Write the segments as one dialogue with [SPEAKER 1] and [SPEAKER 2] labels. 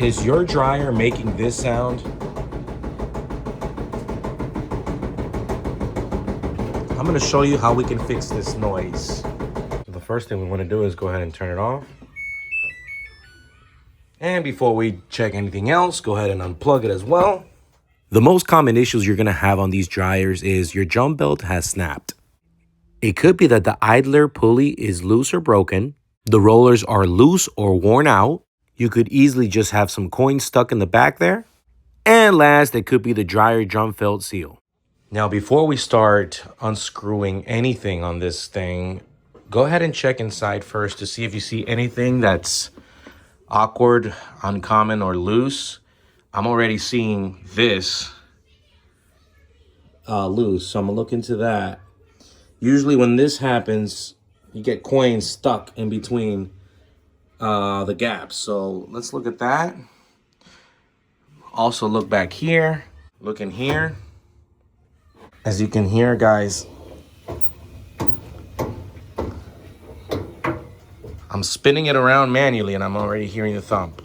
[SPEAKER 1] Is your dryer making this sound? I'm gonna show you how we can fix this noise. So the first thing we wanna do is go ahead and turn it off. And before we check anything else, go ahead and unplug it as well. The most common issues you're gonna have on these dryers is your jump belt has snapped. It could be that the idler pulley is loose or broken. The rollers are loose or worn out. You could easily just have some coins stuck in the back there. And last, it could be the dryer jump belt seal. Now, before we start unscrewing anything on this thing, go ahead and check inside first to see if you see anything that's awkward, uncommon, or loose. I'm already seeing this loose, so I'm gonna look into that. Usually when this happens, you get coins stuck in between the gaps. So let's look at that. Also look back here, look in here. As you can hear, guys, I'm spinning it around manually and I'm already hearing the thump.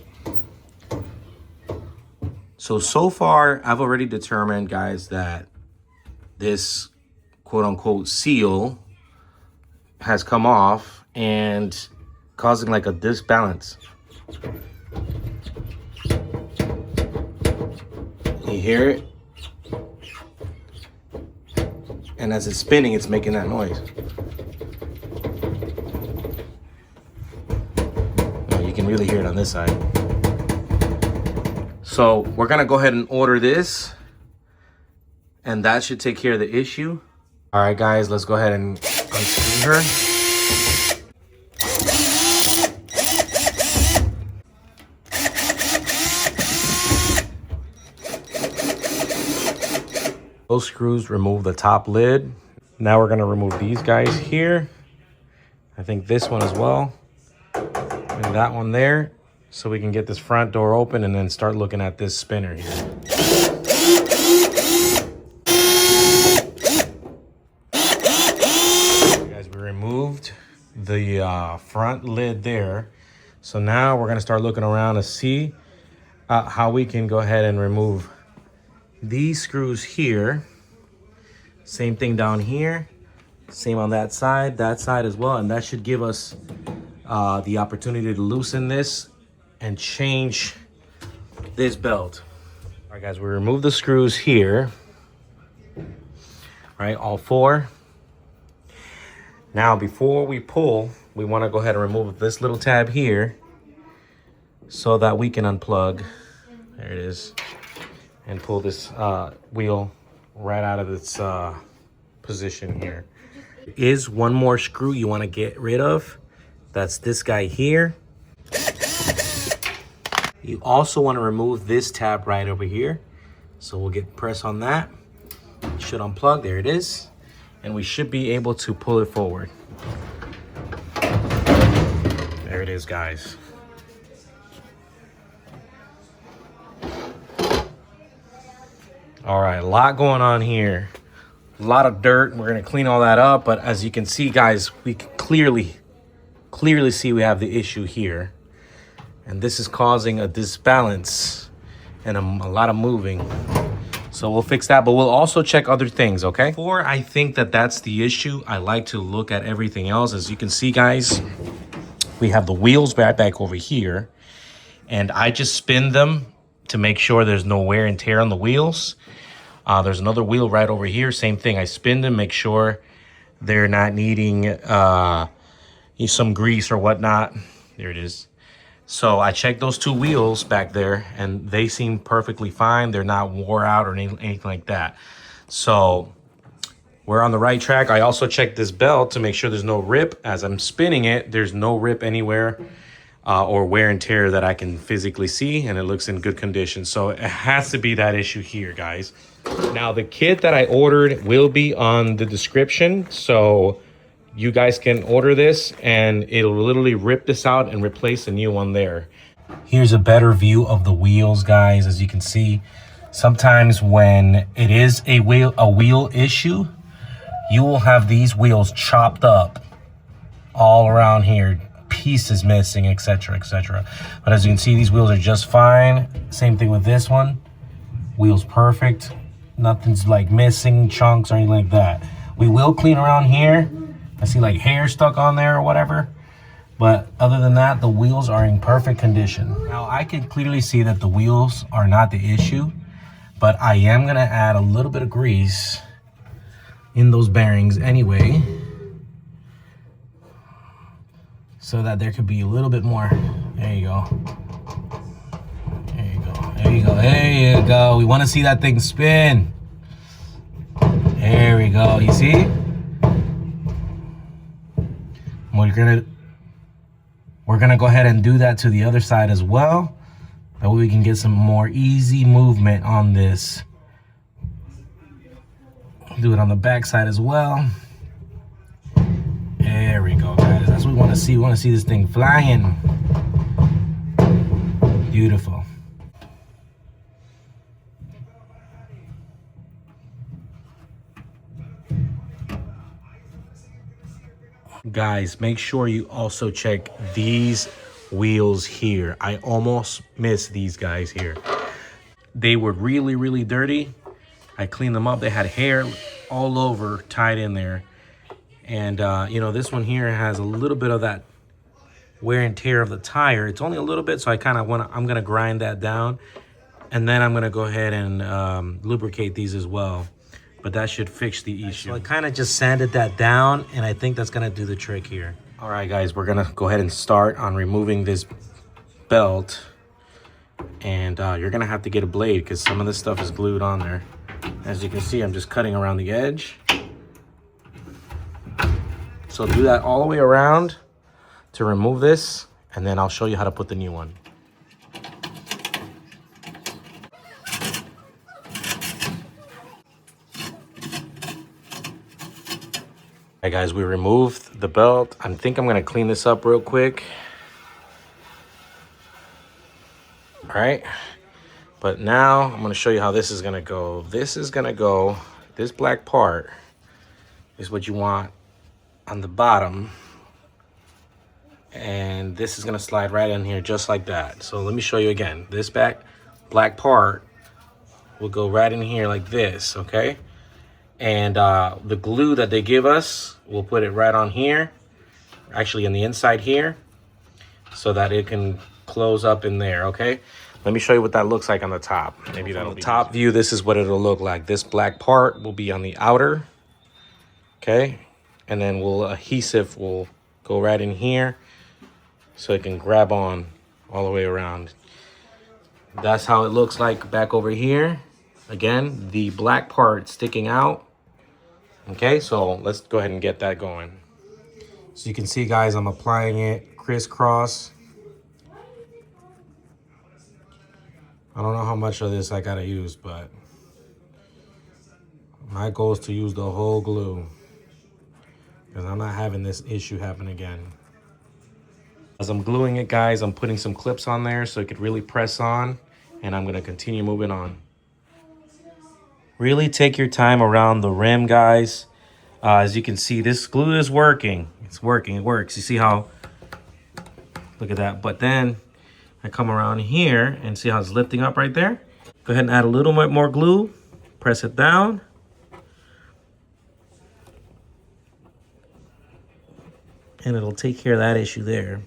[SPEAKER 1] So far, I've already determined, guys, that this quote unquote seal has come off and causing like a disbalance. You hear it? And as it's spinning, it's making that noise. You can really hear it on this side. So we're gonna go ahead and order this, and that should take care of the issue. All right, guys, let's go ahead and unscrew her. Those screws remove the top lid. Now we're gonna remove these guys here. I think this one as well, and that one there, so we can get this front door open and then start looking at this spinner here. Guys, we removed the front lid there. So now we're gonna start looking around to see how we can go ahead and remove these screws here. Same thing down here. Same on that side as well. And that should give us the opportunity to loosen this and change this belt. All right, guys, we remove the screws here. All right, all four. Now, before we pull, we want to go ahead and remove this little tab here so that we can unplug. There it is. And pull this wheel right out of its position here. There is one more screw you want to get rid of. That's this guy here. You also want to remove this tab right over here. So we'll get press on that. It should unplug. There it is. And we should be able to pull it forward. There it is, guys. All right, a lot going on here. A lot of dirt. We're gonna clean all that up, but as you can see, guys, we can clearly see we have the issue here. And this is causing a disbalance and a lot of moving. So we'll fix that, but we'll also check other things, okay? Before I think that that's the issue, I like to look at everything else. As you can see, guys, we have the wheels back over here, and I just spin them to make sure there's no wear and tear on the wheels. There's another wheel right over here. Same thing. I spin them, make sure they're not needing some grease or whatnot. There it is. So I checked those two wheels back there, and they seem perfectly fine. They're not wore out or anything like that. So we're on the right track. I also checked this belt to make sure there's no rip. As I'm spinning it, there's no rip anywhere or wear and tear that I can physically see, and it looks in good condition. So it has to be that issue here, guys. Now, the kit that I ordered will be on the description, so you guys can order this and it'll literally rip this out and replace a new one there. Here's a better view of the wheels, guys. As you can see, sometimes when it is a wheel issue, you will have these wheels chopped up all around here, piece is missing, etc., etc. But as you can see, these wheels are just fine. Same thing with this one. Wheels perfect. Nothing's like missing chunks or anything like that. We will clean around here. I see like hair stuck on there or whatever. But other than that, the wheels are in perfect condition. Now I can clearly see that the wheels are not the issue, but I am gonna add a little bit of grease in those bearings anyway, so that there could be a little bit more. There you go. There you go. There you go. There you go. We want to see that thing spin. There we go. You see? We're gonna go ahead and do that to the other side as well. That way we can get some more easy movement on this. Do it on the back side as well. There we go, guys. That's what we want to see. We want to see this thing flying. Beautiful. Guys, make sure you also check these wheels here. I almost missed these guys here. They were really, really dirty. I cleaned them up. They had hair all over tied in there. And, you know, this one here has a little bit of that wear and tear of the tire. It's only a little bit, so I'm going to grind that down. And then I'm going to go ahead and lubricate these as well. But that should fix the issue. So I kind of just sanded that down, and I think that's going to do the trick here. All right, guys, we're going to go ahead and start on removing this belt. And you're going to have to get a blade because some of this stuff is glued on there. As you can see, I'm just cutting around the edge. So do that all the way around to remove this, and then I'll show you how to put the new one. All right, guys, we removed the belt. I think I'm gonna clean this up real quick. All right, but now I'm gonna show you how this is gonna go. This black part is what you want on the bottom. And this is gonna slide right in here just like that. So let me show you again. This black part will go right in here like this, okay? And the glue that they give us, we'll put it right on here, actually in the inside here, so that it can close up in there, okay? Let me show you what that looks like on the top. Maybe that'll be top view. This is what it'll look like. This black part will be on the outer, okay? And then adhesive will go right in here so it can grab on all the way around. That's how it looks like back over here. Again, the black part sticking out. Okay, so let's go ahead and get that going. So you can see, guys, I'm applying it crisscross. I don't know how much of this I gotta use, but my goal is to use the whole glue because I'm not having this issue happen again. As I'm gluing it, guys, I'm putting some clips on there so it could really press on, and I'm gonna continue moving on. Really take your time around the rim, guys. As you can see, this glue is working. It's working, it works. You see how, look at that. But then I come around here and see how it's lifting up right there. Go ahead and add a little bit more glue. Press it down. And it'll take care of that issue there.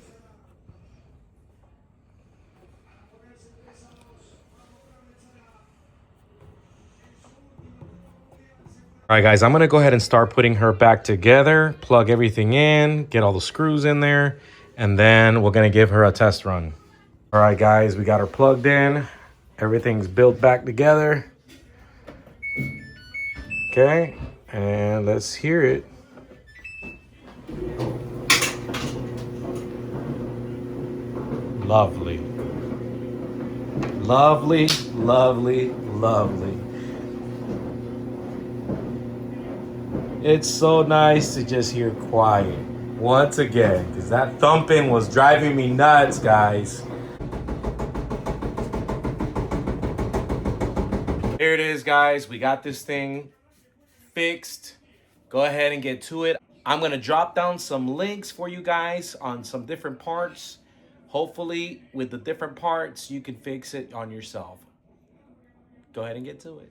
[SPEAKER 1] All right, guys, I'm gonna go ahead and start putting her back together, plug everything in, get all the screws in there, and then we're gonna give her a test run. All right, guys, we got her plugged in. Everything's built back together. Okay, and let's hear it. Lovely. Lovely, lovely, lovely. It's so nice to just hear quiet once again, because that thumping was driving me nuts, guys. Here it is, guys. We got this thing fixed. Go ahead and get to it. I'm going to drop down some links for you guys on some different parts. Hopefully, with the different parts, you can fix it on yourself. Go ahead and get to it.